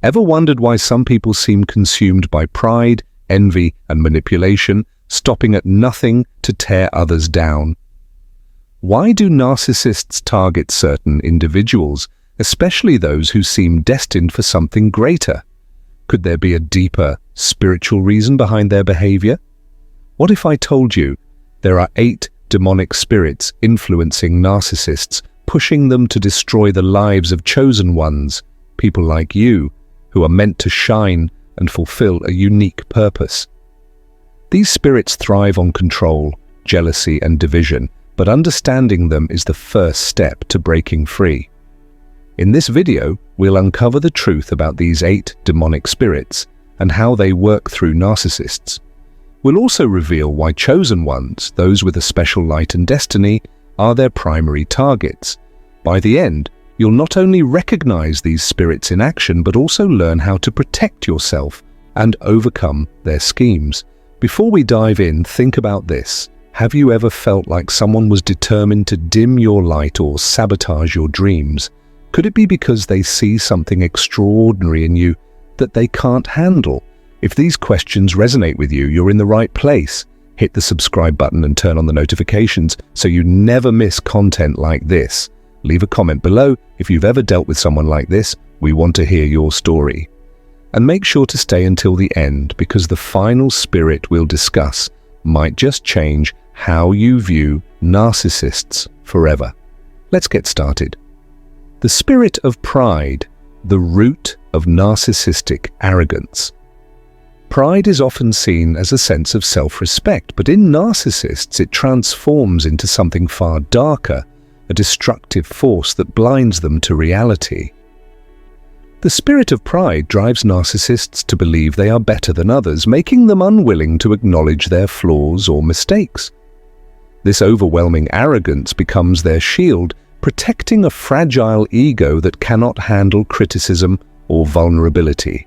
Ever wondered why some people seem consumed by pride, envy, and manipulation, stopping at nothing to tear others down? Why do narcissists target certain individuals, especially those who seem destined for something greater? Could there be a deeper, spiritual reason behind their behavior? What if I told you there are 8 demonic spirits influencing narcissists, pushing them to destroy the lives of chosen ones, people like you, who are meant to shine and fulfill a unique purpose? These spirits thrive on control, jealousy, and division, but understanding them is the first step to breaking free. In this video, we'll uncover the truth about these 8 demonic spirits and how they work through narcissists. We'll also reveal why chosen ones, those with a special light and destiny, are their primary targets. By the end, you'll not only recognize these spirits in action, but also learn how to protect yourself and overcome their schemes. Before we dive in, think about this. Have you ever felt like someone was determined to dim your light or sabotage your dreams? Could it be because they see something extraordinary in you that they can't handle? If these questions resonate with you, you're in the right place. Hit the subscribe button and turn on the notifications so you never miss content like this. Leave a comment below if you've ever dealt with someone like this. We want to hear your story. And make sure to stay until the end, because the final spirit we'll discuss might just change how you view narcissists forever. Let's get started. The spirit of pride, the root of narcissistic arrogance. Pride is often seen as a sense of self-respect, but in narcissists it transforms into something far darker, a destructive force that blinds them to reality. The spirit of pride drives narcissists to believe they are better than others, making them unwilling to acknowledge their flaws or mistakes. This overwhelming arrogance becomes their shield, protecting a fragile ego that cannot handle criticism or vulnerability.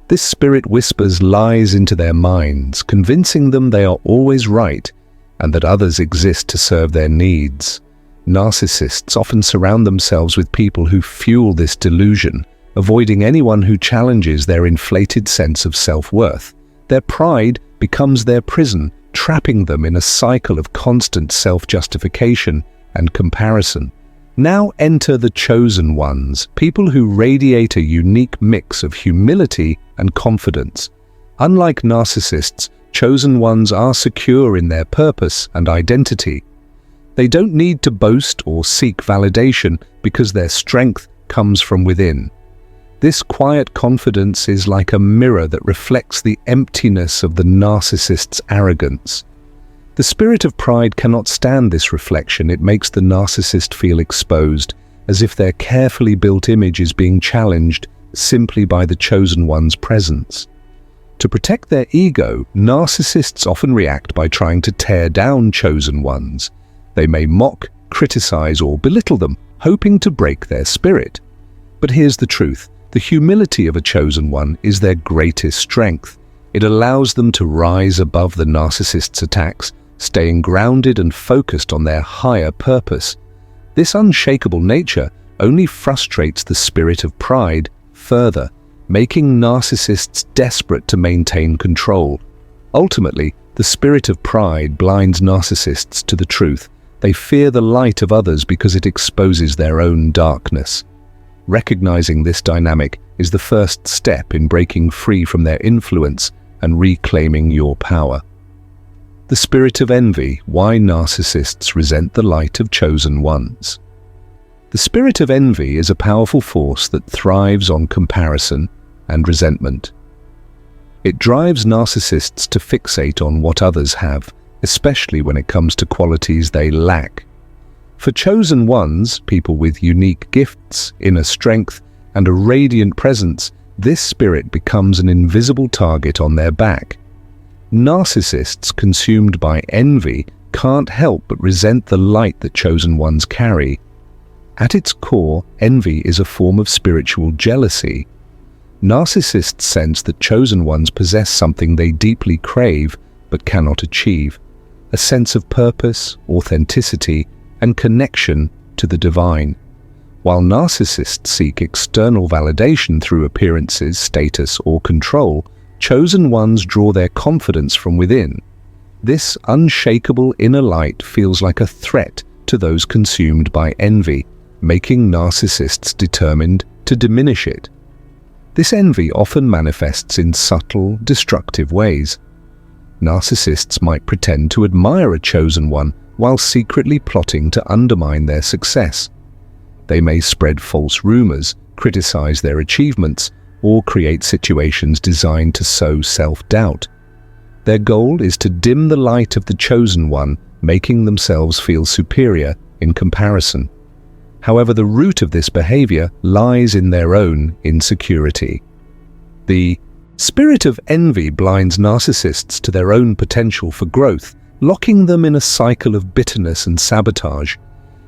This spirit whispers lies into their minds, convincing them they are always right and that others exist to serve their needs. Narcissists often surround themselves with people who fuel this delusion, avoiding anyone who challenges their inflated sense of self-worth. Their pride becomes their prison, trapping them in a cycle of constant self-justification and comparison. Now enter the chosen ones, people who radiate a unique mix of humility and confidence. Unlike narcissists, chosen ones are secure in their purpose and identity. They don't need to boast or seek validation because their strength comes from within. This quiet confidence is like a mirror that reflects the emptiness of the narcissist's arrogance. The spirit of pride cannot stand this reflection. It makes the narcissist feel exposed, as if their carefully built image is being challenged simply by the chosen one's presence. To protect their ego, narcissists often react by trying to tear down chosen ones. They may mock, criticize, or belittle them, hoping to break their spirit. But here's the truth. The humility of a chosen one is their greatest strength. It allows them to rise above the narcissist's attacks, staying grounded and focused on their higher purpose. This unshakable nature only frustrates the spirit of pride further, making narcissists desperate to maintain control. Ultimately, the spirit of pride blinds narcissists to the truth. They fear the light of others because it exposes their own darkness. Recognizing this dynamic is the first step in breaking free from their influence and reclaiming your power. The spirit of envy, why narcissists resent the light of chosen ones. The spirit of envy is a powerful force that thrives on comparison and resentment. It drives narcissists to fixate on what others have, especially when it comes to qualities they lack. For chosen ones, people with unique gifts, inner strength, and a radiant presence, this spirit becomes an invisible target on their back. Narcissists consumed by envy can't help but resent the light that chosen ones carry. At its core, envy is a form of spiritual jealousy. Narcissists sense that chosen ones possess something they deeply crave but cannot achieve, a sense of purpose, authenticity, and connection to the divine. While narcissists seek external validation through appearances, status, or control, chosen ones draw their confidence from within. This unshakable inner light feels like a threat to those consumed by envy, making narcissists determined to diminish it. This envy often manifests in subtle, destructive ways. Narcissists might pretend to admire a chosen one while secretly plotting to undermine their success. They may spread false rumors, criticize their achievements, or create situations designed to sow self-doubt. Their goal is to dim the light of the chosen one, making themselves feel superior in comparison. However, the root of this behavior lies in their own insecurity. The spirit of envy blinds narcissists to their own potential for growth, locking them in a cycle of bitterness and sabotage.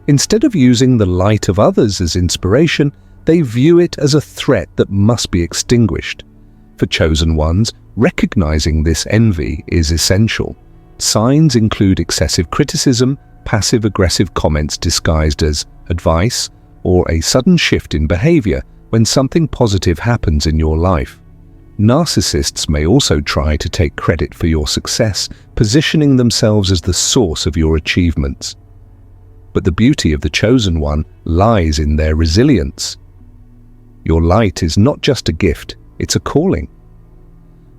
Instead of using the light of others as inspiration, they view it as a threat that must be extinguished. For chosen ones, recognizing this envy is essential. Signs include excessive criticism, passive-aggressive comments disguised as advice, or a sudden shift in behavior when something positive happens in your life. Narcissists may also try to take credit for your success, positioning themselves as the source of your achievements. But the beauty of the chosen one lies in their resilience. Your light is not just a gift, it's a calling.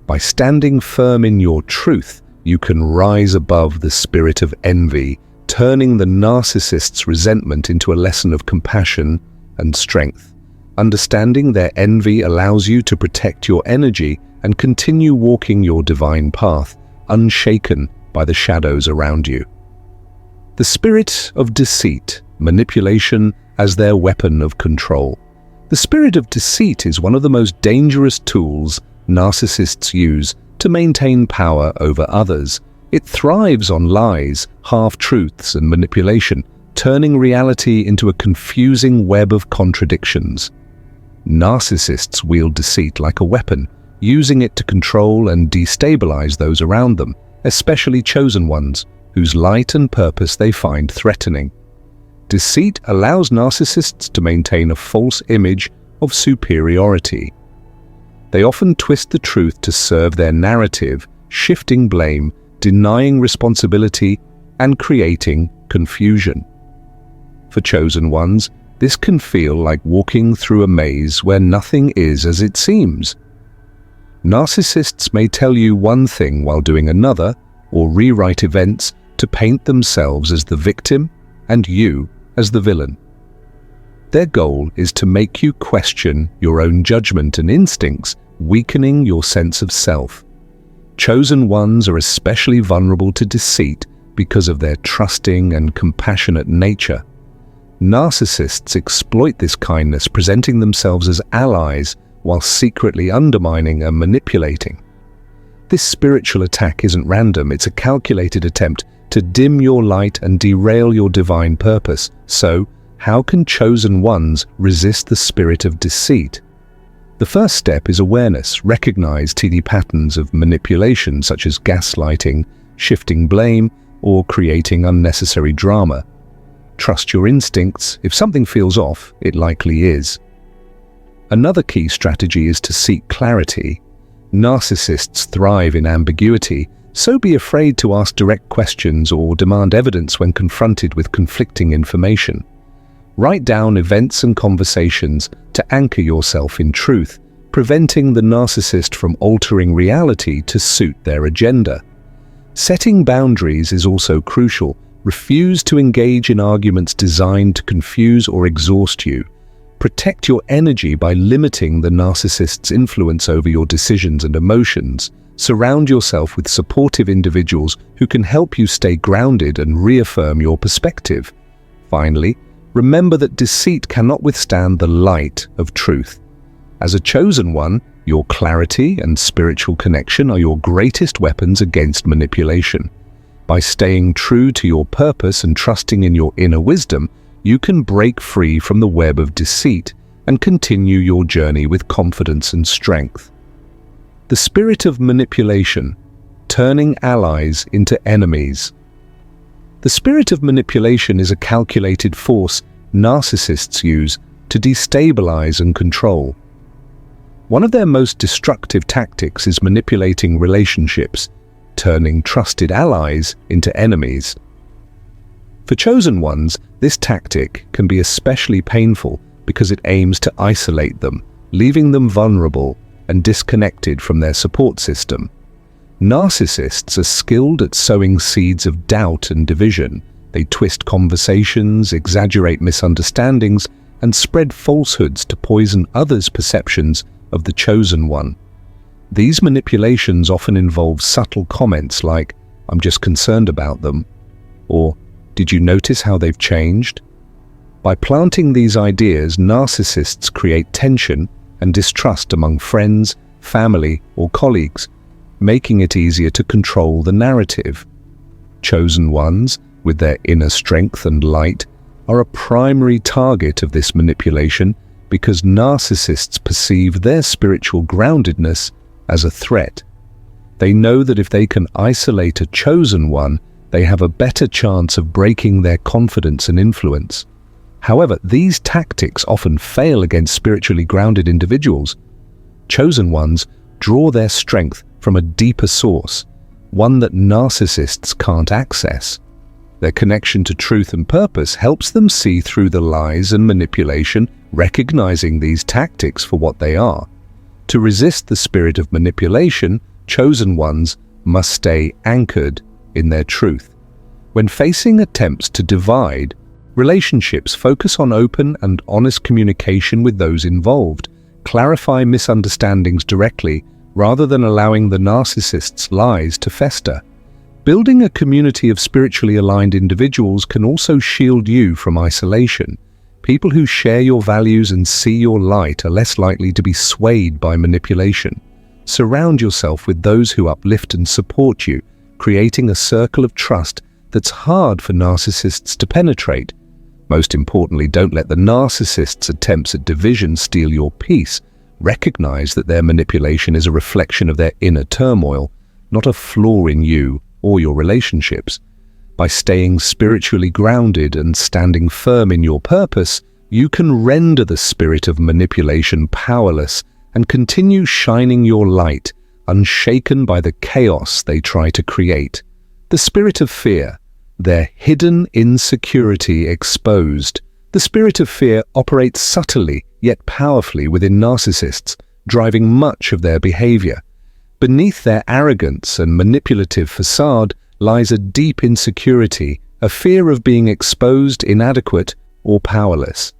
By standing firm in your truth, you can rise above the spirit of envy, turning the narcissist's resentment into a lesson of compassion and strength. Understanding their envy allows you to protect your energy and continue walking your divine path, unshaken by the shadows around you. The spirit of deceit, manipulation as their weapon of control. The spirit of deceit is one of the most dangerous tools narcissists use to maintain power over others. It thrives on lies, half-truths, and manipulation, turning reality into a confusing web of contradictions. Narcissists wield deceit like a weapon, using it to control and destabilize those around them, especially chosen ones, whose light and purpose they find threatening. Deceit allows narcissists to maintain a false image of superiority. They often twist the truth to serve their narrative, shifting blame, denying responsibility, and creating confusion. For chosen ones, this can feel like walking through a maze where nothing is as it seems. Narcissists may tell you one thing while doing another, or rewrite events to paint themselves as the victim and you as the villain. Their goal is to make you question your own judgment and instincts, weakening your sense of self. Chosen ones are especially vulnerable to deceit because of their trusting and compassionate nature. Narcissists exploit this kindness, presenting themselves as allies while secretly undermining and manipulating. This spiritual attack isn't random, it's a calculated attempt to dim your light and derail your divine purpose. So, how can chosen ones resist the spirit of deceit? The first step is awareness. Recognize TD patterns of manipulation such as gaslighting, shifting blame, or creating unnecessary drama. Trust your instincts. If something feels off, it likely is. Another key strategy is to seek clarity. Narcissists thrive in ambiguity, so be afraid to ask direct questions or demand evidence when confronted with conflicting information. Write down events and conversations to anchor yourself in truth, preventing the narcissist from altering reality to suit their agenda. Setting boundaries is also crucial. Refuse to engage in arguments designed to confuse or exhaust you. Protect your energy by limiting the narcissist's influence over your decisions and emotions. Surround yourself with supportive individuals who can help you stay grounded and reaffirm your perspective. Finally, remember that deceit cannot withstand the light of truth. As a chosen one, your clarity and spiritual connection are your greatest weapons against manipulation. By staying true to your purpose and trusting in your inner wisdom, you can break free from the web of deceit and continue your journey with confidence and strength. The spirit of manipulation, turning allies into enemies. The spirit of manipulation is a calculated force narcissists use to destabilize and control. One of their most destructive tactics is manipulating relationships, turning trusted allies into enemies. For chosen ones, this tactic can be especially painful because it aims to isolate them, leaving them vulnerable and disconnected from their support system. Narcissists are skilled at sowing seeds of doubt and division. They twist conversations, exaggerate misunderstandings, and spread falsehoods to poison others' perceptions of the chosen one. These manipulations often involve subtle comments like, "I'm just concerned about them," or "Did you notice how they've changed?" By planting these ideas, narcissists create tension and distrust among friends, family, or colleagues, making it easier to control the narrative. Chosen ones, with their inner strength and light, are a primary target of this manipulation because narcissists perceive their spiritual groundedness as a threat. They know that if they can isolate a chosen one, they have a better chance of breaking their confidence and influence. However, these tactics often fail against spiritually grounded individuals. Chosen ones draw their strength from a deeper source, one that narcissists can't access. Their connection to truth and purpose helps them see through the lies and manipulation, recognizing these tactics for what they are. To resist the spirit of manipulation, chosen ones must stay anchored in their truth. When facing attempts to divide, relationships focus on open and honest communication with those involved, clarify misunderstandings directly rather than allowing the narcissist's lies to fester. Building a community of spiritually aligned individuals can also shield you from isolation. People who share your values and see your light are less likely to be swayed by manipulation. Surround yourself with those who uplift and support you, creating a circle of trust that's hard for narcissists to penetrate. Most importantly, don't let the narcissist's attempts at division steal your peace. Recognize that their manipulation is a reflection of their inner turmoil, not a flaw in you or your relationships. By staying spiritually grounded and standing firm in your purpose, you can render the spirit of manipulation powerless and continue shining your light, unshaken by the chaos they try to create. The spirit of fear, their hidden insecurity exposed. The spirit of fear operates subtly yet powerfully within narcissists, driving much of their behavior. Beneath their arrogance and manipulative facade lies a deep insecurity, a fear of being exposed, inadequate, or powerless.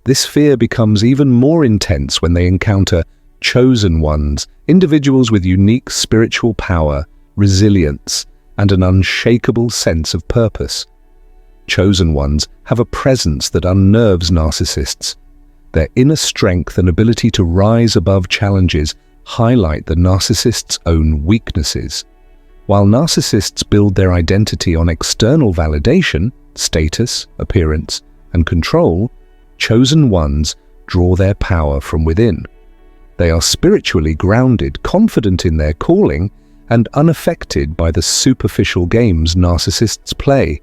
This fear becomes even more intense when they encounter chosen ones, individuals with unique spiritual power, resilience, and an unshakable sense of purpose. Chosen ones have a presence that unnerves narcissists. Their inner strength and ability to rise above challenges highlight the narcissist's own weaknesses. While narcissists build their identity on external validation, status, appearance, and control, chosen ones draw their power from within. They are spiritually grounded, confident in their calling, and unaffected by the superficial games narcissists play.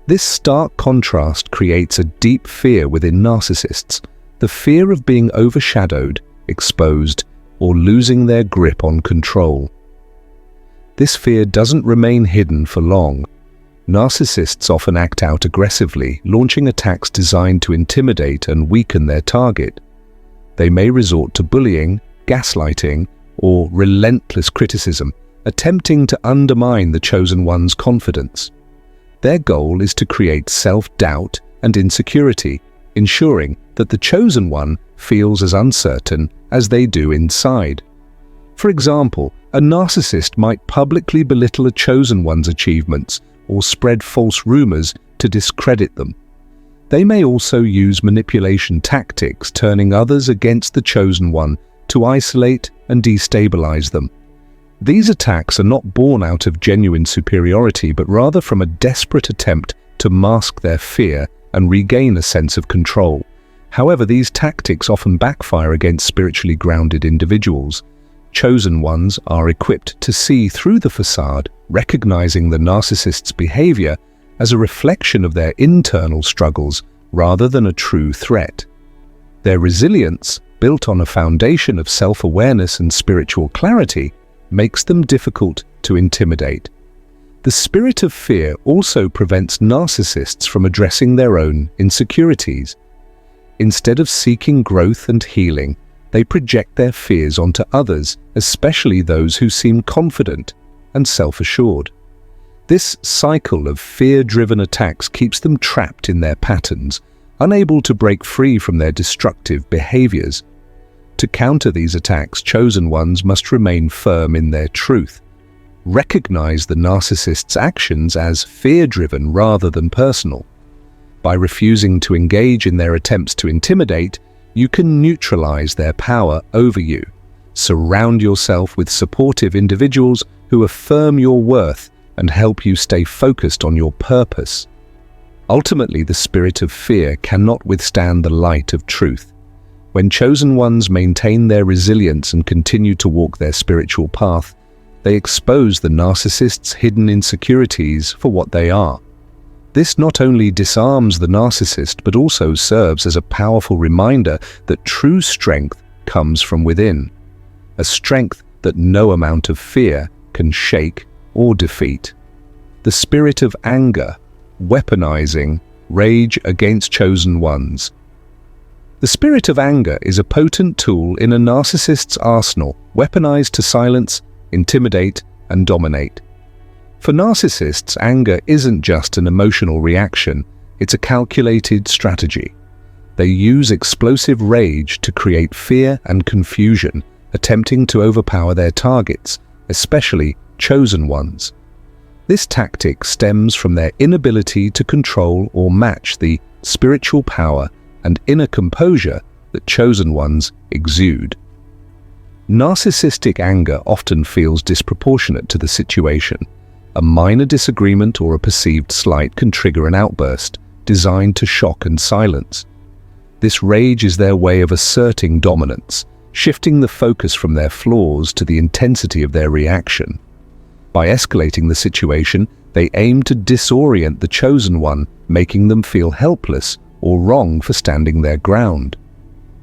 This stark contrast creates a deep fear within narcissists, the fear of being overshadowed, exposed, or losing their grip on control. This fear doesn't remain hidden for long. Narcissists often act out aggressively, launching attacks designed to intimidate and weaken their target. They may resort to bullying, gaslighting, or relentless criticism, attempting to undermine the chosen one's confidence. Their goal is to create self-doubt and insecurity, ensuring that the chosen one feels as uncertain as they do inside. For example, a narcissist might publicly belittle a chosen one's achievements or spread false rumors to discredit them. They may also use manipulation tactics, turning others against the chosen one to isolate and destabilize them. These attacks are not born out of genuine superiority, but rather from a desperate attempt to mask their fear and regain a sense of control. However, these tactics often backfire against spiritually grounded individuals. Chosen ones are equipped to see through the facade, recognizing the narcissist's behavior as a reflection of their internal struggles rather than a true threat. Their resilience, built on a foundation of self-awareness and spiritual clarity, makes them difficult to intimidate. The spirit of fear also prevents narcissists from addressing their own insecurities. Instead of seeking growth and healing, they project their fears onto others, especially those who seem confident and self-assured. This cycle of fear-driven attacks keeps them trapped in their patterns, unable to break free from their destructive behaviors. To counter these attacks, chosen ones must remain firm in their truth. Recognize the narcissist's actions as fear-driven rather than personal. By refusing to engage in their attempts to intimidate, you can neutralize their power over you. Surround yourself with supportive individuals who affirm your worth and help you stay focused on your purpose. Ultimately, the spirit of fear cannot withstand the light of truth. When chosen ones maintain their resilience and continue to walk their spiritual path, they expose the narcissist's hidden insecurities for what they are. This not only disarms the narcissist, but also serves as a powerful reminder that true strength comes from within, a strength that no amount of fear can shake or defeat. The spirit of anger, weaponizing rage against chosen ones. The spirit of anger is a potent tool in a narcissist's arsenal, weaponized to silence, intimidate, and dominate. For narcissists, anger isn't just an emotional reaction, it's a calculated strategy. They use explosive rage to create fear and confusion, attempting to overpower their targets, especially chosen ones. This tactic stems from their inability to control or match the spiritual power and inner composure that chosen ones exude. Narcissistic anger often feels disproportionate to the situation. A minor disagreement or a perceived slight can trigger an outburst, designed to shock and silence. This rage is their way of asserting dominance, shifting the focus from their flaws to the intensity of their reaction. By escalating the situation, they aim to disorient the chosen one, making them feel helpless or wrong for standing their ground.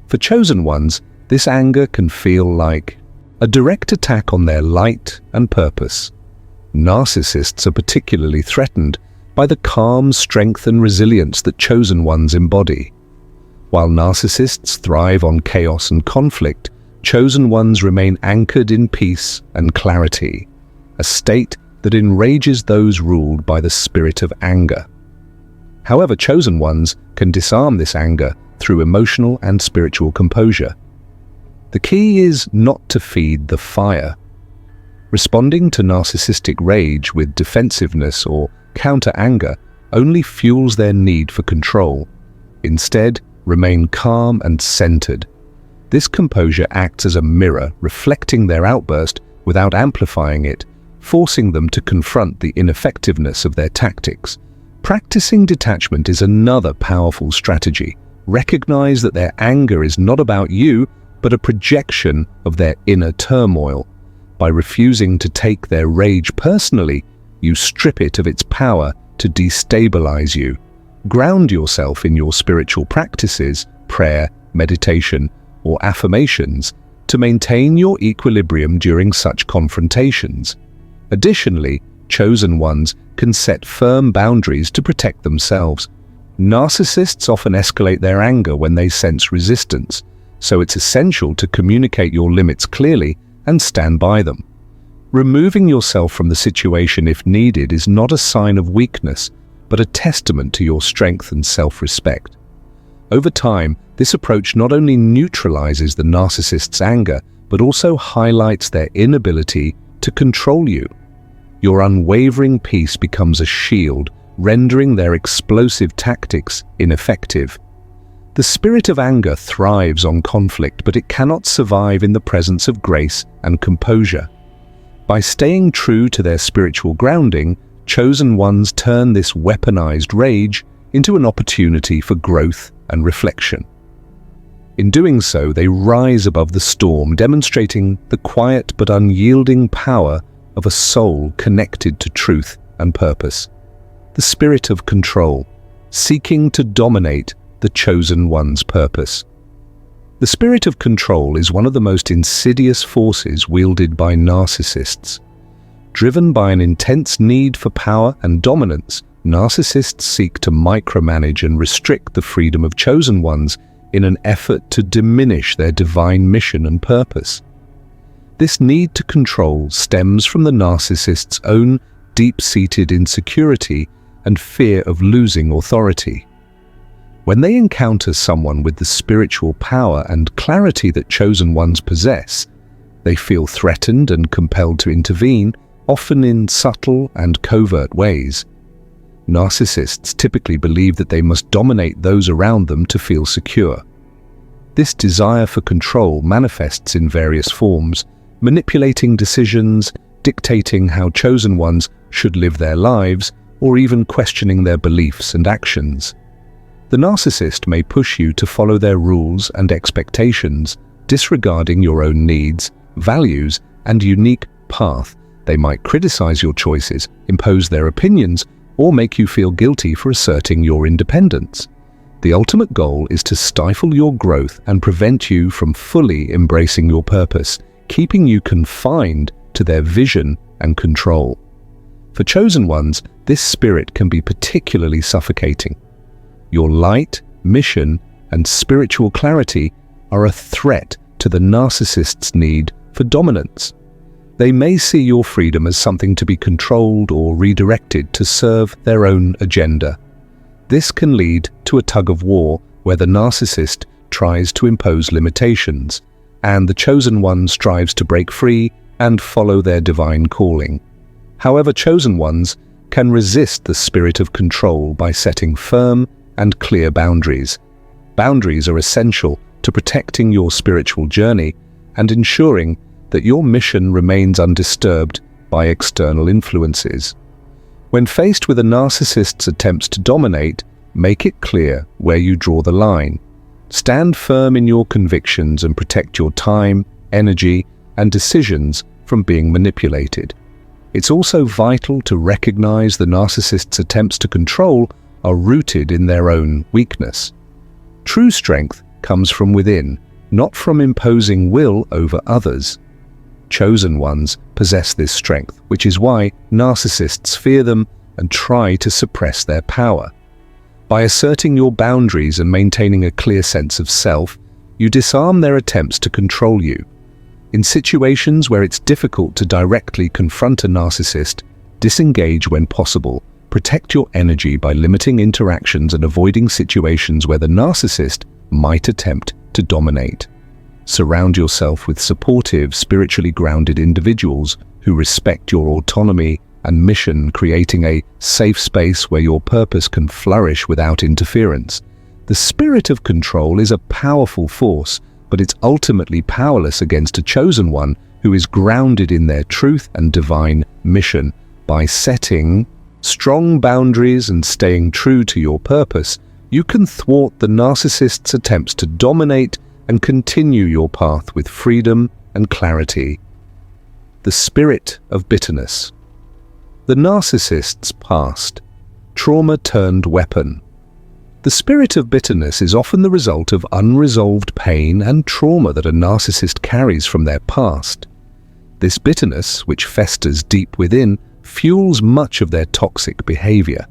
For chosen ones, this anger can feel like a direct attack on their light and purpose. Narcissists are particularly threatened by the calm strength and resilience that chosen ones embody. While narcissists thrive on chaos and conflict, chosen ones remain anchored in peace and clarity, a state that enrages those ruled by the spirit of anger. However, chosen ones can disarm this anger through emotional and spiritual composure. The key is not to feed the fire. Responding to narcissistic rage with defensiveness or counter-anger only fuels their need for control. Instead, remain calm and centered. This composure acts as a mirror, reflecting their outburst without amplifying it, forcing them to confront the ineffectiveness of their tactics. Practicing detachment is another powerful strategy. Recognize that their anger is not about you, but a projection of their inner turmoil. By refusing to take their rage personally, you strip it of its power to destabilize you. Ground yourself in your spiritual practices, prayer, meditation, or affirmations to maintain your equilibrium during such confrontations. Additionally, chosen ones can set firm boundaries to protect themselves. Narcissists often escalate their anger when they sense resistance, so it's essential to communicate your limits clearly and stand by them. Removing yourself from the situation if needed is not a sign of weakness, but a testament to your strength and self-respect. Over time, this approach not only neutralizes the narcissist's anger, but also highlights their inability to control you. Your unwavering peace becomes a shield, rendering their explosive tactics ineffective. The spirit of anger thrives on conflict, but it cannot survive in the presence of grace and composure. By staying true to their spiritual grounding, chosen ones turn this weaponized rage into an opportunity for growth and reflection. In doing so, they rise above the storm, demonstrating the quiet but unyielding power of a soul connected to truth and purpose. The spirit of control, seeking to dominate the chosen one's purpose. The spirit of control is one of the most insidious forces wielded by narcissists. Driven by an intense need for power and dominance, narcissists seek to micromanage and restrict the freedom of chosen ones in an effort to diminish their divine mission and purpose. This need to control stems from the narcissist's own deep-seated insecurity and fear of losing authority. When they encounter someone with the spiritual power and clarity that chosen ones possess, they feel threatened and compelled to intervene, often in subtle and covert ways. Narcissists typically believe that they must dominate those around them to feel secure. This desire for control manifests in various forms, manipulating decisions, dictating how chosen ones should live their lives, or even questioning their beliefs and actions. The narcissist may push you to follow their rules and expectations, disregarding your own needs, values, and unique path. They might criticize your choices, impose their opinions, or make you feel guilty for asserting your independence. The ultimate goal is to stifle your growth and prevent you from fully embracing your purpose, keeping you confined to their vision and control. For chosen ones, this spirit can be particularly suffocating. Your light, mission, and spiritual clarity are a threat to the narcissist's need for dominance. They may see your freedom as something to be controlled or redirected to serve their own agenda. This can lead to a tug-of-war where the narcissist tries to impose limitations, and the chosen one strives to break free and follow their divine calling. However, chosen ones can resist the spirit of control by setting firm and clear boundaries. Boundaries are essential to protecting your spiritual journey and ensuring that your mission remains undisturbed by external influences. When faced with a narcissist's attempts to dominate, make it clear where you draw the line. Stand firm in your convictions and protect your time, energy, and decisions from being manipulated. It's also vital to recognize the narcissist's attempts to control are rooted in their own weakness. True strength comes from within, not from imposing will over others. Chosen ones possess this strength, which is why narcissists fear them and try to suppress their power. By asserting your boundaries and maintaining a clear sense of self, you disarm their attempts to control you. In situations where it's difficult to directly confront a narcissist, disengage when possible. Protect your energy by limiting interactions and avoiding situations where the narcissist might attempt to dominate. Surround yourself with supportive, spiritually grounded individuals who respect your autonomy and mission, creating a safe space where your purpose can flourish without interference. The spirit of control is a powerful force, but it's ultimately powerless against a chosen one who is grounded in their truth and divine mission. By setting strong boundaries and staying true to your purpose, you can thwart the narcissist's attempts to dominate and continue your path with freedom and clarity. The spirit of bitterness. The narcissist's past. Trauma turned weapon. The spirit of bitterness is often the result of unresolved pain and trauma that a narcissist carries from their past. This bitterness, which festers deep within, fuels much of their toxic behavior.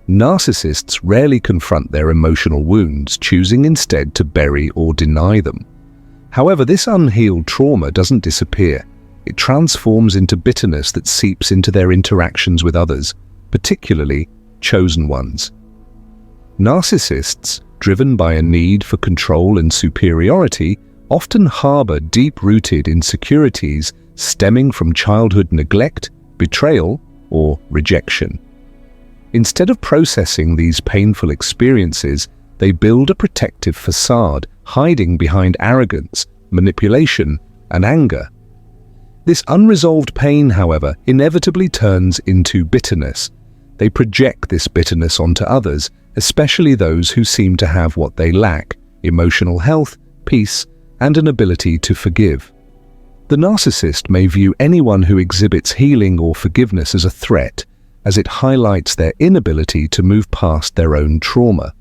Narcissists rarely confront their emotional wounds, choosing instead to bury or deny them. However, this unhealed trauma doesn't disappear. It transforms into bitterness that seeps into their interactions with others, particularly chosen ones. Narcissists, driven by a need for control and superiority, often harbor deep-rooted insecurities stemming from childhood neglect, betrayal, or rejection. Instead of processing these painful experiences, they build a protective facade, hiding behind arrogance, manipulation, and anger. This unresolved pain, however, inevitably turns into bitterness. They project this bitterness onto others, especially those who seem to have what they lack: emotional health, peace, and an ability to forgive. The narcissist may view anyone who exhibits healing or forgiveness as a threat, as it highlights their inability to move past their own trauma.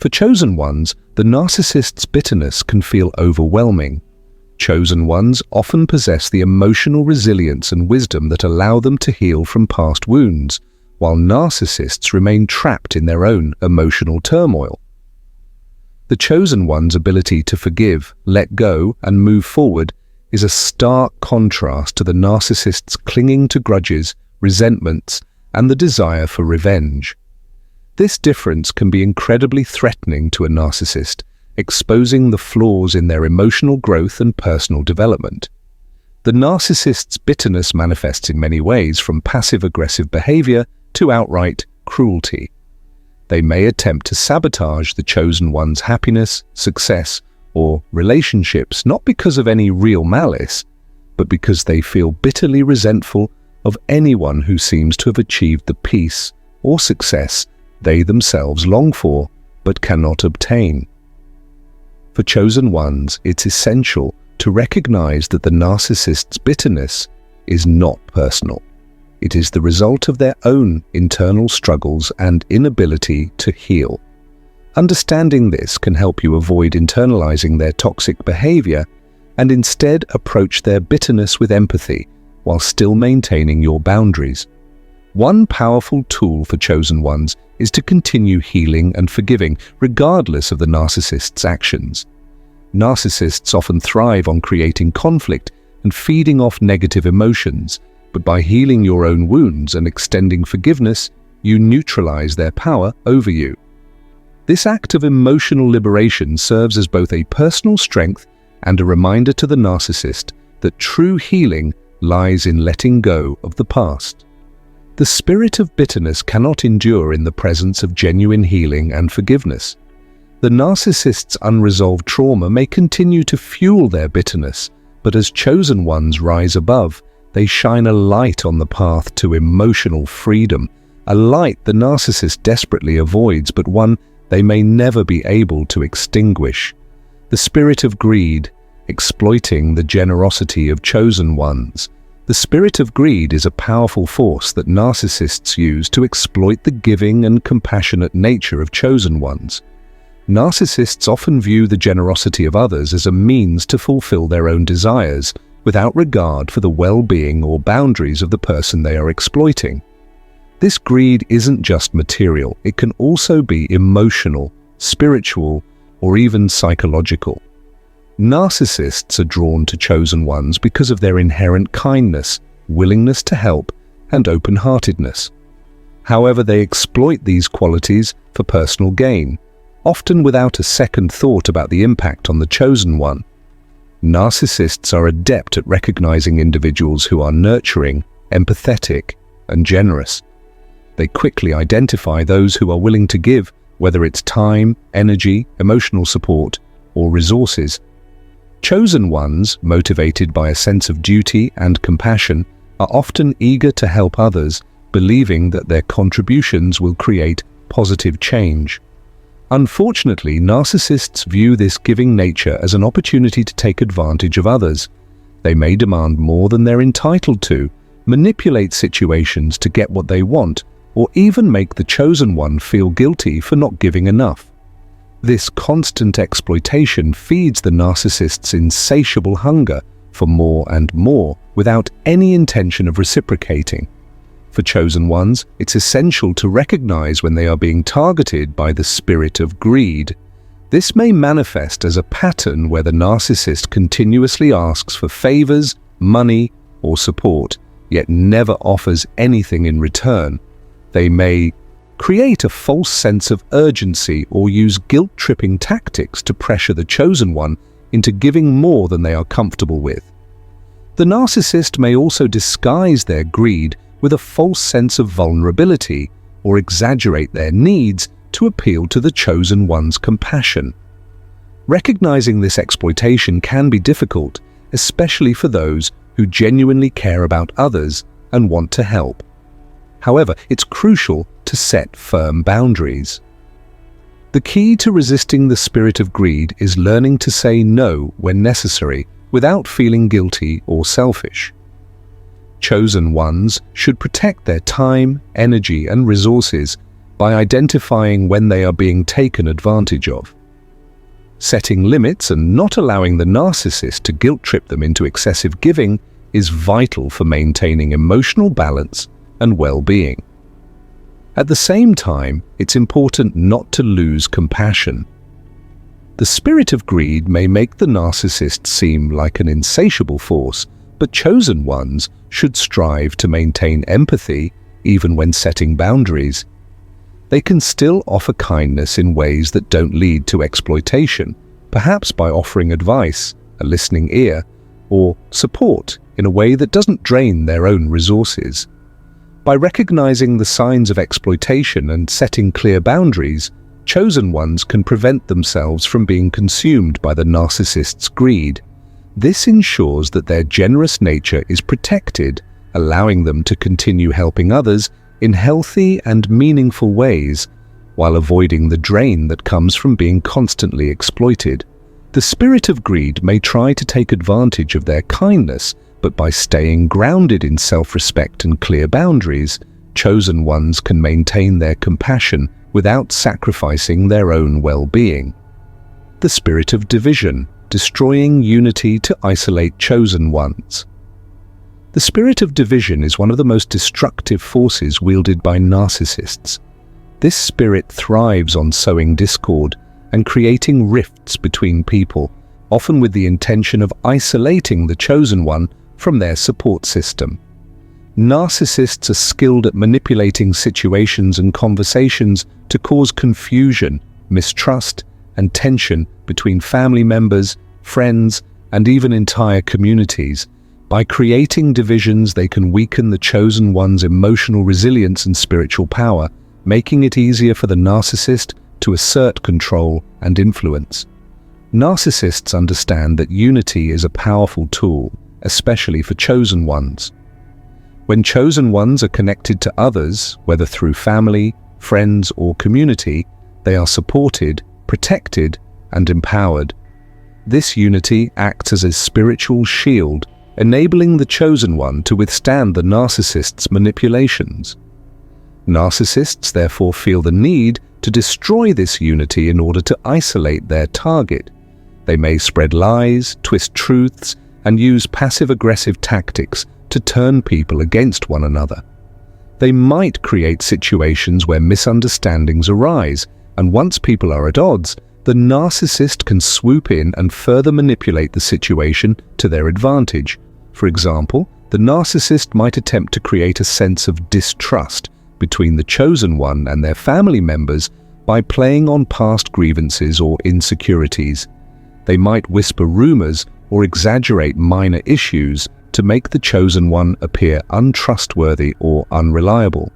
For chosen ones, the narcissist's bitterness can feel overwhelming. Chosen ones often possess the emotional resilience and wisdom that allow them to heal from past wounds, while narcissists remain trapped in their own emotional turmoil. The chosen one's ability to forgive, let go, and move forward is a stark contrast to the narcissist's clinging to grudges, resentments, and the desire for revenge. This difference can be incredibly threatening to a narcissist, exposing the flaws in their emotional growth and personal development. The narcissist's bitterness manifests in many ways, from passive-aggressive behavior to outright cruelty. They may attempt to sabotage the chosen one's happiness, success, or relationships, not because of any real malice, but because they feel bitterly resentful of anyone who seems to have achieved the peace or success they themselves long for but cannot obtain. For chosen ones, it's essential to recognize that the narcissist's bitterness is not personal. It is the result of their own internal struggles and inability to heal. Understanding this can help you avoid internalizing their toxic behavior and instead approach their bitterness with empathy while still maintaining your boundaries. One powerful tool for chosen ones is to continue healing and forgiving regardless of the narcissist's actions. Narcissists often thrive on creating conflict and feeding off negative emotions, but by healing your own wounds and extending forgiveness, you neutralize their power over you. This act of emotional liberation serves as both a personal strength and a reminder to the narcissist that true healing lies in letting go of the past. The spirit of bitterness cannot endure in the presence of genuine healing and forgiveness. The narcissist's unresolved trauma may continue to fuel their bitterness, but as chosen ones rise above, they shine a light on the path to emotional freedom, a light the narcissist desperately avoids, but one they may never be able to extinguish. The spirit of greed, exploiting the generosity of chosen ones. The spirit of greed is a powerful force that narcissists use to exploit the giving and compassionate nature of chosen ones. Narcissists often view the generosity of others as a means to fulfill their own desires, without regard for the well-being or boundaries of the person they are exploiting. This greed isn't just material, it can also be emotional, spiritual, or even psychological. Narcissists are drawn to chosen ones because of their inherent kindness, willingness to help, and open-heartedness. However, they exploit these qualities for personal gain, often without a second thought about the impact on the chosen one. Narcissists are adept at recognizing individuals who are nurturing, empathetic, and generous. They quickly identify those who are willing to give, whether it's time, energy, emotional support, or resources. Chosen ones, motivated by a sense of duty and compassion, are often eager to help others, believing that their contributions will create positive change. Unfortunately, narcissists view this giving nature as an opportunity to take advantage of others. They may demand more than they're entitled to, manipulate situations to get what they want, or even make the chosen one feel guilty for not giving enough. This constant exploitation feeds the narcissist's insatiable hunger for more and more without any intention of reciprocating. For chosen ones, it's essential to recognize when they are being targeted by the spirit of greed. This may manifest as a pattern where the narcissist continuously asks for favors, money, or support, yet never offers anything in return. They may create a false sense of urgency or use guilt-tripping tactics to pressure the chosen one into giving more than they are comfortable with. The narcissist may also disguise their greed with a false sense of vulnerability or exaggerate their needs to appeal to the chosen one's compassion. Recognizing this exploitation can be difficult, especially for those who genuinely care about others and want to help. However, it's crucial to set firm boundaries. The key to resisting the spirit of greed is learning to say no when necessary without feeling guilty or selfish. Chosen ones should protect their time, energy, and resources by identifying when they are being taken advantage of. Setting limits and not allowing the narcissist to guilt-trip them into excessive giving is vital for maintaining emotional balance and well-being. At the same time, it's important not to lose compassion. The spirit of greed may make the narcissist seem like an insatiable force, but chosen ones should strive to maintain empathy even when setting boundaries. They can still offer kindness in ways that don't lead to exploitation, perhaps by offering advice, a listening ear, or support in a way that doesn't drain their own resources. By recognizing the signs of exploitation and setting clear boundaries, chosen ones can prevent themselves from being consumed by the narcissist's greed. This ensures that their generous nature is protected, allowing them to continue helping others in healthy and meaningful ways, while avoiding the drain that comes from being constantly exploited. The spirit of greed may try to take advantage of their kindness, but by staying grounded in self-respect and clear boundaries, chosen ones can maintain their compassion without sacrificing their own well-being. The spirit of division, destroying unity to isolate chosen ones. The spirit of division is one of the most destructive forces wielded by narcissists. This spirit thrives on sowing discord and creating rifts between people, often with the intention of isolating the chosen one from their support system. Narcissists are skilled at manipulating situations and conversations to cause confusion, mistrust, and tension between family members, friends, and even entire communities. By creating divisions, they can weaken the chosen one's emotional resilience and spiritual power, making it easier for the narcissist to assert control and influence. Narcissists understand that unity is a powerful tool, especially for chosen ones. When chosen ones are connected to others, whether through family, friends, or community, they are supported, protected, and empowered. This unity acts as a spiritual shield, enabling the chosen one to withstand the narcissist's manipulations. Narcissists therefore feel the need to destroy this unity in order to isolate their target. They may spread lies, twist truths, and use passive-aggressive tactics to turn people against one another. They might create situations where misunderstandings arise, and once people are at odds, the narcissist can swoop in and further manipulate the situation to their advantage. For example, the narcissist might attempt to create a sense of distrust between the chosen one and their family members by playing on past grievances or insecurities. They might whisper rumors or exaggerate minor issues to make the chosen one appear untrustworthy or unreliable.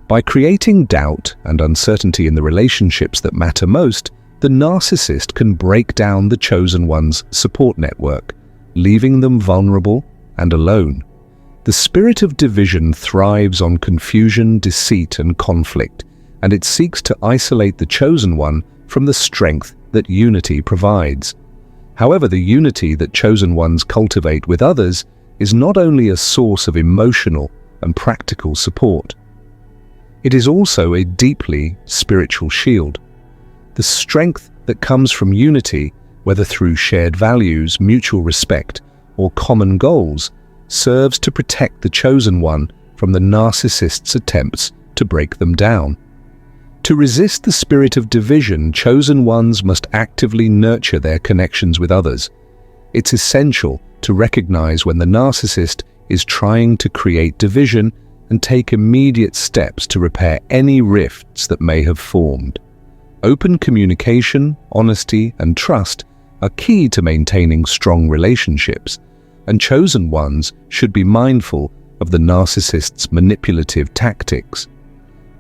By creating doubt and uncertainty in the relationships that matter most, the narcissist can break down the chosen one's support network, leaving them vulnerable and alone. The spirit of division thrives on confusion, deceit, and conflict, and it seeks to isolate the chosen one from the strength that unity provides. However, the unity that chosen ones cultivate with others is not only a source of emotional and practical support. It is also a deeply spiritual shield. The strength that comes from unity, whether through shared values, mutual respect, or common goals, serves to protect the chosen one from the narcissist's attempts to break them down. To resist the spirit of division, chosen ones must actively nurture their connections with others. It's essential to recognize when the narcissist is trying to create division and take immediate steps to repair any rifts that may have formed. Open communication, honesty, and trust are key to maintaining strong relationships, and chosen ones should be mindful of the narcissist's manipulative tactics.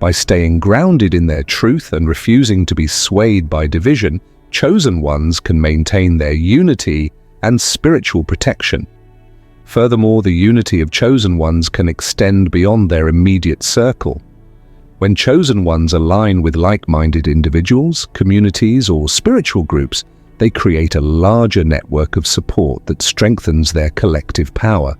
By staying grounded in their truth and refusing to be swayed by division, chosen ones can maintain their unity and spiritual protection. Furthermore, the unity of chosen ones can extend beyond their immediate circle. When chosen ones align with like-minded individuals, communities, or spiritual groups, they create a larger network of support that strengthens their collective power.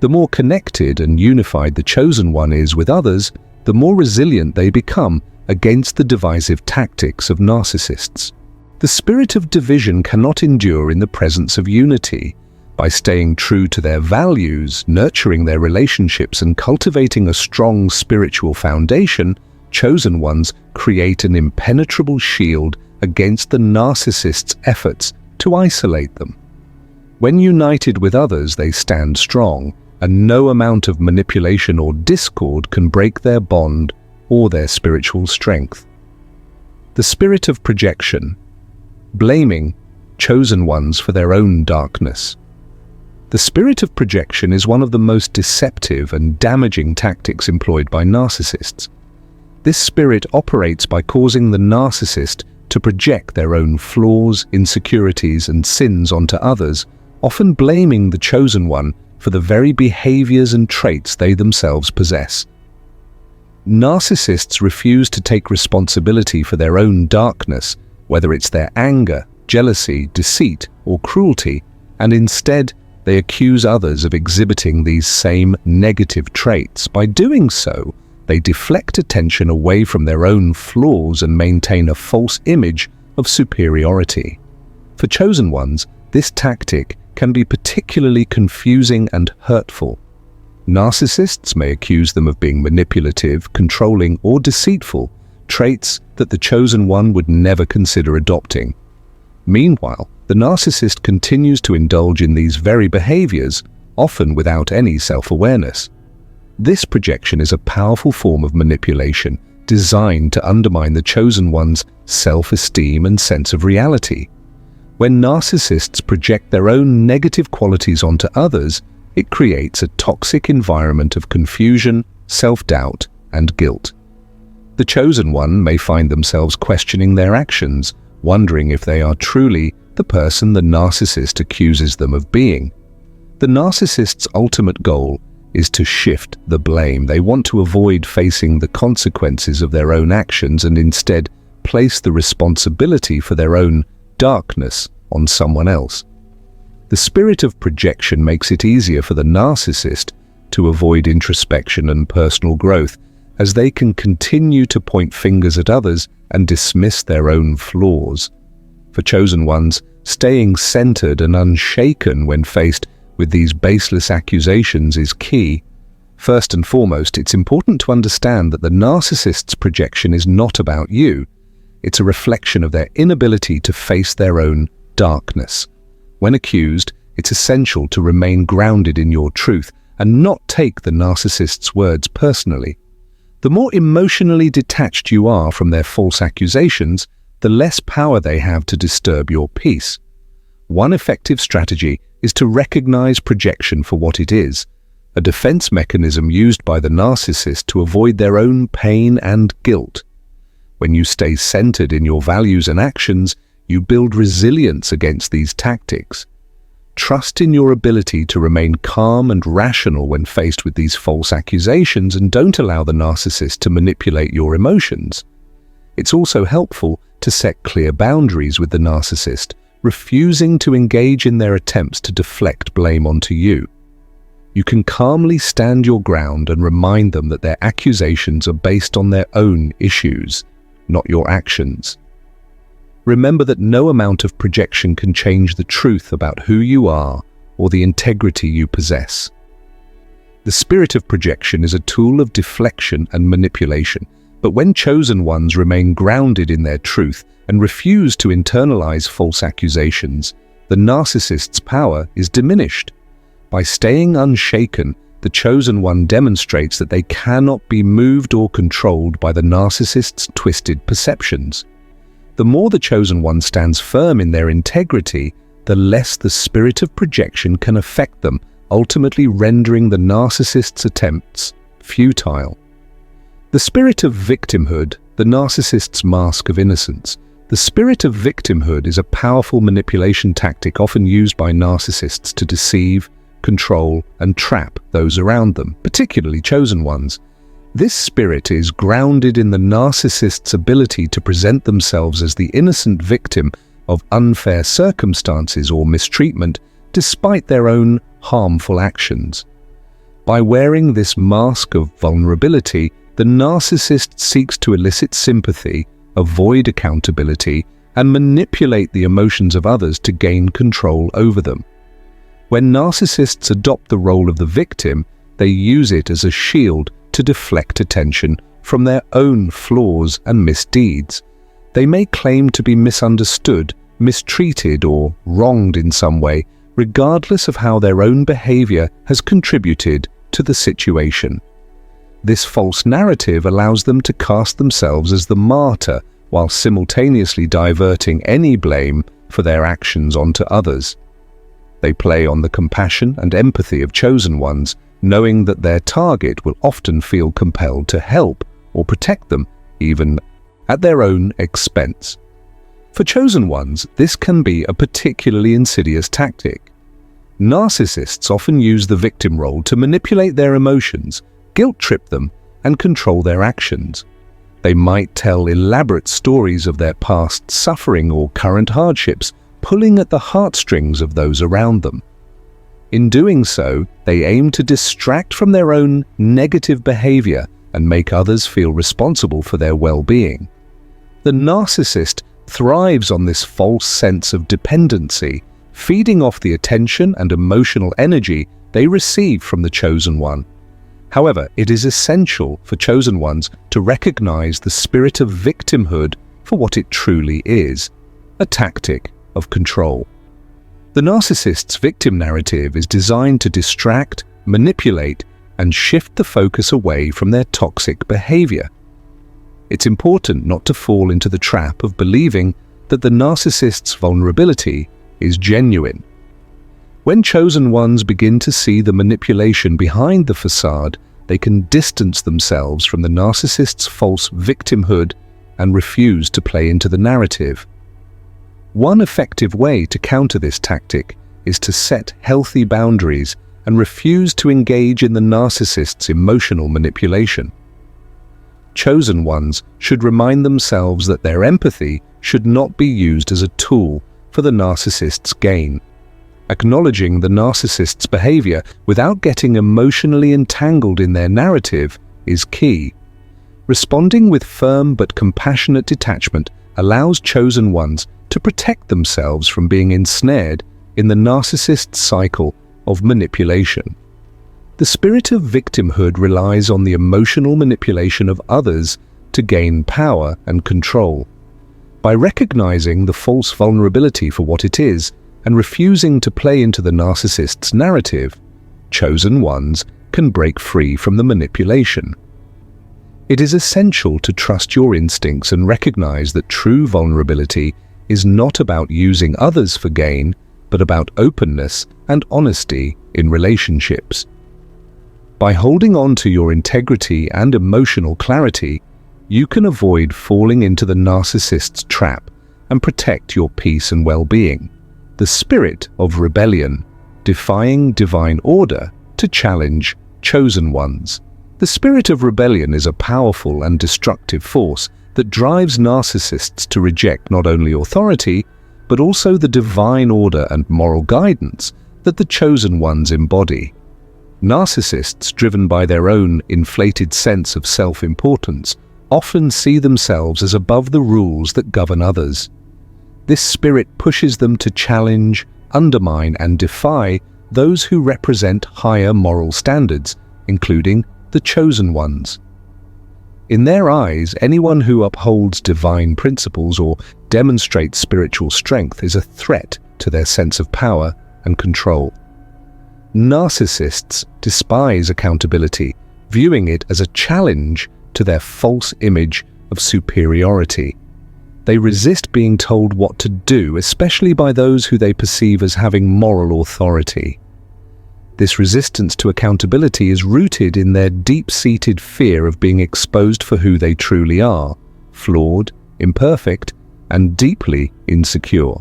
The more connected and unified the chosen one is with others, the more resilient they become against the divisive tactics of narcissists. The spirit of division cannot endure in the presence of unity. By staying true to their values, nurturing their relationships, and cultivating a strong spiritual foundation, chosen ones create an impenetrable shield against the narcissist's efforts to isolate them. When united with others, they stand strong, and no amount of manipulation or discord can break their bond or their spiritual strength. The spirit of projection, blaming chosen ones for their own darkness. The spirit of projection is one of the most deceptive and damaging tactics employed by narcissists. This spirit operates by causing the narcissist to project their own flaws, insecurities, and sins onto others, often blaming the chosen one for the very behaviors and traits they themselves possess. Narcissists refuse to take responsibility for their own darkness, whether it's their anger, jealousy, deceit, or cruelty, and instead they accuse others of exhibiting these same negative traits. By doing so, they deflect attention away from their own flaws and maintain a false image of superiority. For chosen ones, this tactic can be particularly confusing and hurtful. Narcissists may accuse them of being manipulative, controlling, or deceitful, traits that the chosen one would never consider adopting. Meanwhile, the narcissist continues to indulge in these very behaviors, often without any self-awareness. This projection is a powerful form of manipulation designed to undermine the chosen one's self-esteem and sense of reality. When narcissists project their own negative qualities onto others, it creates a toxic environment of confusion, self-doubt, and guilt. The chosen one may find themselves questioning their actions, wondering if they are truly the person the narcissist accuses them of being. The narcissist's ultimate goal is to shift the blame. They want to avoid facing the consequences of their own actions and instead place the responsibility for their own darkness on someone else. The spirit of projection makes it easier for the narcissist to avoid introspection and personal growth, as they can continue to point fingers at others and dismiss their own flaws. For chosen ones, staying centered and unshaken when faced with these baseless accusations is key. First and foremost, it's important to understand that the narcissist's projection is not about you. It's a reflection of their inability to face their own darkness. When accused, it's essential to remain grounded in your truth and not take the narcissist's words personally. The more emotionally detached you are from their false accusations, the less power they have to disturb your peace. One effective strategy is to recognize projection for what it is, a defense mechanism used by the narcissist to avoid their own pain and guilt. When you stay centered in your values and actions, you build resilience against these tactics. Trust in your ability to remain calm and rational when faced with these false accusations, and don't allow the narcissist to manipulate your emotions. It's also helpful to set clear boundaries with the narcissist, refusing to engage in their attempts to deflect blame onto you. You can calmly stand your ground and remind them that their accusations are based on their own issues, not your actions. Remember that no amount of projection can change the truth about who you are or the integrity you possess. The spirit of projection is a tool of deflection and manipulation, but when chosen ones remain grounded in their truth and refuse to internalize false accusations, the narcissist's power is diminished. By staying unshaken, the chosen one demonstrates that they cannot be moved or controlled by the narcissist's twisted perceptions. The more the chosen one stands firm in their integrity, the less the spirit of projection can affect them, ultimately rendering the narcissist's attempts futile. The spirit of victimhood, the narcissist's mask of innocence. The spirit of victimhood is a powerful manipulation tactic often used by narcissists to deceive, control, and trap those around them, particularly chosen ones. This spirit is grounded in the narcissist's ability to present themselves as the innocent victim of unfair circumstances or mistreatment, despite their own harmful actions. By wearing this mask of vulnerability, the narcissist seeks to elicit sympathy, avoid accountability, and manipulate the emotions of others to gain control over them. When narcissists adopt the role of the victim, they use it as a shield to deflect attention from their own flaws and misdeeds. They may claim to be misunderstood, mistreated, or wronged in some way, regardless of how their own behavior has contributed to the situation. This false narrative allows them to cast themselves as the martyr while simultaneously diverting any blame for their actions onto others. They play on the compassion and empathy of chosen ones, knowing that their target will often feel compelled to help or protect them, even at their own expense. For chosen ones, this can be a particularly insidious tactic. Narcissists often use the victim role to manipulate their emotions, guilt-trip them, and control their actions. They might tell elaborate stories of their past suffering or current hardships, pulling at the heartstrings of those around them. In doing so, they aim to distract from their own negative behavior and make others feel responsible for their well-being. The narcissist thrives on this false sense of dependency, feeding off the attention and emotional energy they receive from the chosen one. However, it is essential for chosen ones to recognize the spirit of victimhood for what it truly is, a tactic of control. The narcissist's victim narrative is designed to distract, manipulate, and shift the focus away from their toxic behavior. It's important not to fall into the trap of believing that the narcissist's vulnerability is genuine. When chosen ones begin to see the manipulation behind the facade, they can distance themselves from the narcissist's false victimhood and refuse to play into the narrative. One effective way to counter this tactic is to set healthy boundaries and refuse to engage in the narcissist's emotional manipulation. Chosen ones should remind themselves that their empathy should not be used as a tool for the narcissist's gain. Acknowledging the narcissist's behavior without getting emotionally entangled in their narrative is key. Responding with firm but compassionate detachment allows chosen ones to protect themselves from being ensnared in the narcissist's cycle of manipulation. The spirit of victimhood relies on the emotional manipulation of others to gain power and control. By recognizing the false vulnerability for what it is and refusing to play into the narcissist's narrative, chosen ones can break free from the manipulation. It is essential to trust your instincts and recognize that true vulnerability is not about using others for gain, but about openness and honesty in relationships. By holding on to your integrity and emotional clarity, you can avoid falling into the narcissist's trap and protect your peace and well-being. The spirit of rebellion, defying divine order to challenge chosen ones. The spirit of rebellion is a powerful and destructive force that drives narcissists to reject not only authority, but also the divine order and moral guidance that the chosen ones embody. Narcissists, driven by their own inflated sense of self-importance, often see themselves as above the rules that govern others. This spirit pushes them to challenge, undermine, and defy those who represent higher moral standards, including the chosen ones. In their eyes, anyone who upholds divine principles or demonstrates spiritual strength is a threat to their sense of power and control. Narcissists despise accountability, viewing it as a challenge to their false image of superiority. They resist being told what to do, especially by those who they perceive as having moral authority. This resistance to accountability is rooted in their deep-seated fear of being exposed for who they truly are, flawed, imperfect, and deeply insecure.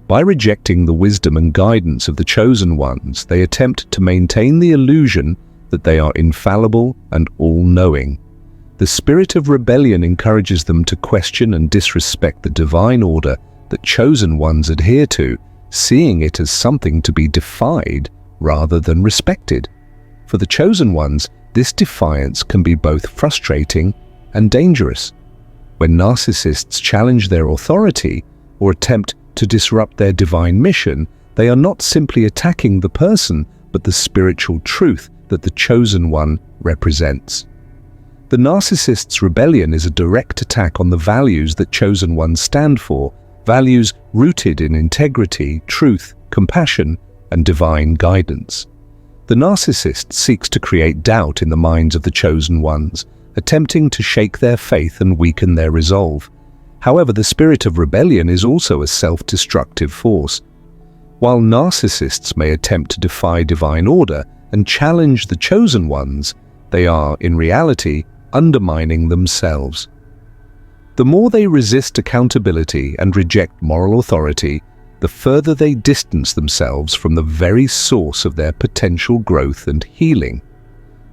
By rejecting the wisdom and guidance of the chosen ones, they attempt to maintain the illusion that they are infallible and all-knowing. The spirit of rebellion encourages them to question and disrespect the divine order that chosen ones adhere to, seeing it as something to be defied rather than respected. For the chosen ones, This defiance can be both frustrating and dangerous. When narcissists challenge their authority or attempt to disrupt their divine mission, they are not simply attacking the person, but the spiritual truth that the chosen one represents. The narcissist's rebellion is a direct attack on the values that chosen ones stand for, values rooted in integrity, truth, compassion, and divine guidance. The narcissist seeks to create doubt in the minds of the chosen ones, attempting to shake their faith and weaken their resolve. However, the spirit of rebellion is also a self-destructive force. While narcissists may attempt to defy divine order and challenge the chosen ones, they are, in reality, undermining themselves. The more they resist accountability and reject moral authority, the further they distance themselves from the very source of their potential growth and healing.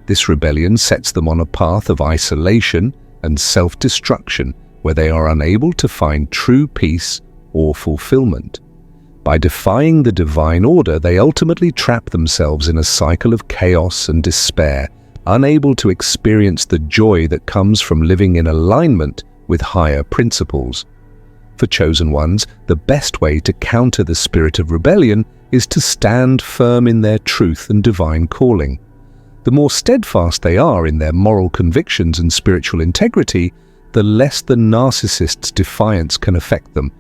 This rebellion sets them on a path of isolation and self-destruction where they are unable to find true peace or fulfillment. By defying the divine order, they ultimately trap themselves in a cycle of chaos and despair, unable to experience the joy that comes from living in alignment with higher principles. For chosen ones, the best way to counter the spirit of rebellion is to stand firm in their truth and divine calling. The more steadfast they are in their moral convictions and spiritual integrity, the less the narcissist's defiance can affect them,